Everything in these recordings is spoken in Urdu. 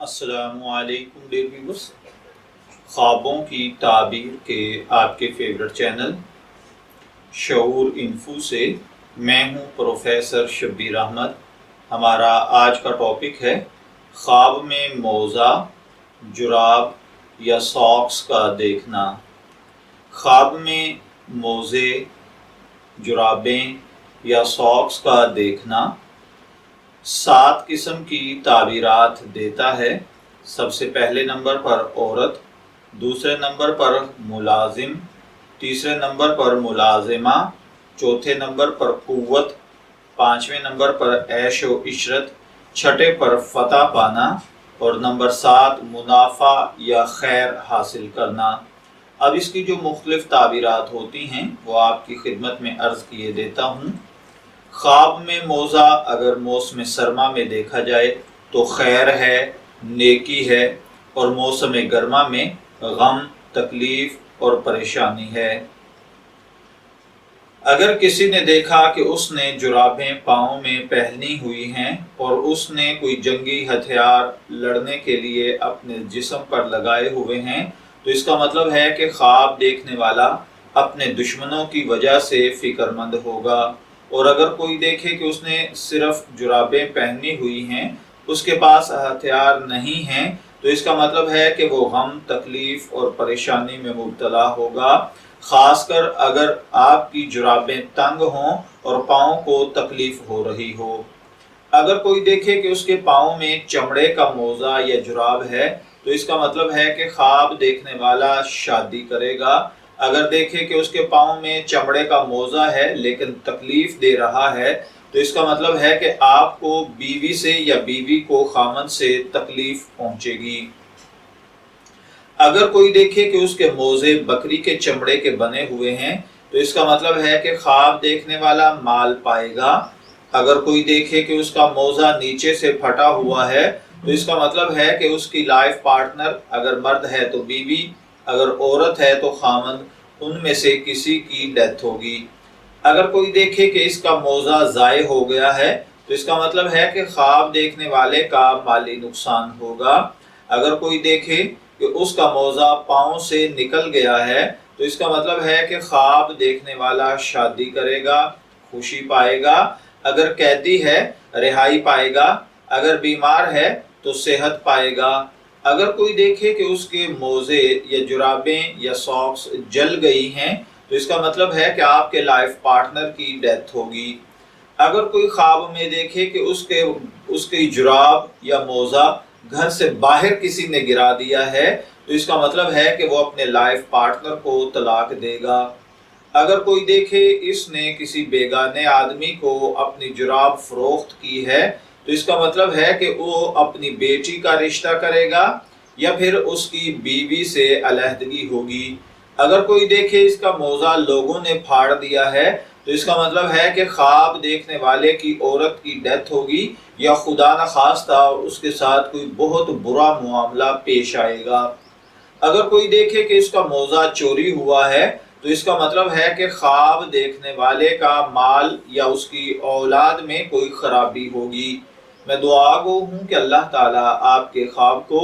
السلام علیکم ڈیئر ویورز، خوابوں کی تعبیر کے آپ کے فیورٹ چینل شعور انفو سے میں ہوں پروفیسر شبیر احمد۔ ہمارا آج کا ٹاپک ہے خواب میں موزہ، جراب یا ساکس کا دیکھنا۔ خواب میں موزے، جرابیں یا ساکس کا دیکھنا 7 قسم کی تعبیرات دیتا ہے۔ سب سے پہلے نمبر پر عورت، دوسرے نمبر پر ملازم، تیسرے نمبر پر ملازمہ، چوتھے نمبر پر قوت، 5ویں نمبر پر عیش و عشرت، چھٹے پر فتح پانا اور نمبر 7 منافع یا خیر حاصل کرنا۔ اب اس کی جو مختلف تعبیرات ہوتی ہیں وہ آپ کی خدمت میں عرض کیے دیتا ہوں۔ خواب میں موزہ اگر موسم سرما میں دیکھا جائے تو خیر ہے، نیکی ہے، اور موسم گرما میں غم، تکلیف اور پریشانی ہے۔ اگر کسی نے دیکھا کہ اس نے جرابیں پاؤں میں پہنی ہوئی ہیں اور اس نے کوئی جنگی ہتھیار لڑنے کے لیے اپنے جسم پر لگائے ہوئے ہیں تو اس کا مطلب ہے کہ خواب دیکھنے والا اپنے دشمنوں کی وجہ سے فکر مند ہوگا۔ اور اگر کوئی دیکھے کہ اس نے صرف جرابیں پہنی ہوئی ہیں، اس کے پاس ہتھیار نہیں ہیں، تو اس کا مطلب ہے کہ وہ غم، تکلیف اور پریشانی میں مبتلا ہوگا، خاص کر اگر آپ کی جرابیں تنگ ہوں اور پاؤں کو تکلیف ہو رہی ہو۔ اگر کوئی دیکھے کہ اس کے پاؤں میں چمڑے کا موزہ یا جراب ہے تو اس کا مطلب ہے کہ خواب دیکھنے والا شادی کرے گا۔ اگر دیکھے کہ اس کے پاؤں میں چمڑے کا موزہ ہے لیکن تکلیف دے رہا ہے تو اس کا مطلب ہے کہ آپ کو بیوی سے یا بیوی کو خامند سے تکلیف پہنچے گی۔ اگر کوئی دیکھے کہ اس کے موزے بکری کے چمڑے کے بنے ہوئے ہیں تو اس کا مطلب ہے کہ خواب دیکھنے والا مال پائے گا۔ اگر کوئی دیکھے کہ اس کا موزہ نیچے سے پھٹا ہوا ہے تو اس کا مطلب ہے کہ اس کی لائف پارٹنر، اگر مرد ہے تو بیوی، اگر عورت ہے تو خامند، ان میں سے کسی کی ڈیتھ ہوگی۔ اگر کوئی دیکھے کہ اس کا موزہ ضائع ہو گیا ہے تو اس کا مطلب ہے کہ خواب دیکھنے والے کا مالی نقصان ہوگا۔ اگر کوئی دیکھے کہ اس کا موزہ پاؤں سے نکل گیا ہے تو اس کا مطلب ہے کہ خواب دیکھنے والا شادی کرے گا، خوشی پائے گا۔ اگر قیدی ہے رہائی پائے گا، اگر بیمار ہے تو صحت پائے گا۔ اگر کوئی دیکھے کہ اس کے موزے یا جرابیں یا ساکس جل گئی ہیں تو اس کا مطلب ہے کہ آپ کے لائف پارٹنر کی ڈیتھ ہوگی۔ اگر کوئی خواب میں دیکھے کہ اس کی جراب یا موزہ گھر سے باہر کسی نے گرا دیا ہے تو اس کا مطلب ہے کہ وہ اپنے لائف پارٹنر کو طلاق دے گا۔ اگر کوئی دیکھے اس نے کسی بیگانے آدمی کو اپنی جراب فروخت کی ہے تو اس کا مطلب ہے کہ وہ اپنی بیٹی کا رشتہ کرے گا یا پھر اس کی بیوی سے علیحدگی ہوگی۔ اگر کوئی دیکھے اس کا موزہ لوگوں نے پھاڑ دیا ہے تو اس کا مطلب ہے کہ خواب دیکھنے والے کی عورت کی ڈیتھ ہوگی یا خدا نخواستہ اس کے ساتھ کوئی بہت برا معاملہ پیش آئے گا۔ اگر کوئی دیکھے کہ اس کا موزہ چوری ہوا ہے تو اس کا مطلب ہے کہ خواب دیکھنے والے کا مال یا اس کی اولاد میں کوئی خرابی ہوگی۔ میں دعا گو ہوں کہ اللہ تعالیٰ آپ کے خواب کو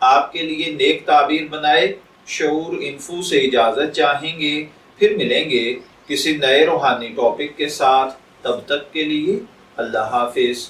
آپ کے لیے نیک تعبیر بنائے۔ شعور انفو سے اجازت چاہیں گے، پھر ملیں گے کسی نئے روحانی ٹاپک کے ساتھ۔ تب تک کے لیے اللہ حافظ۔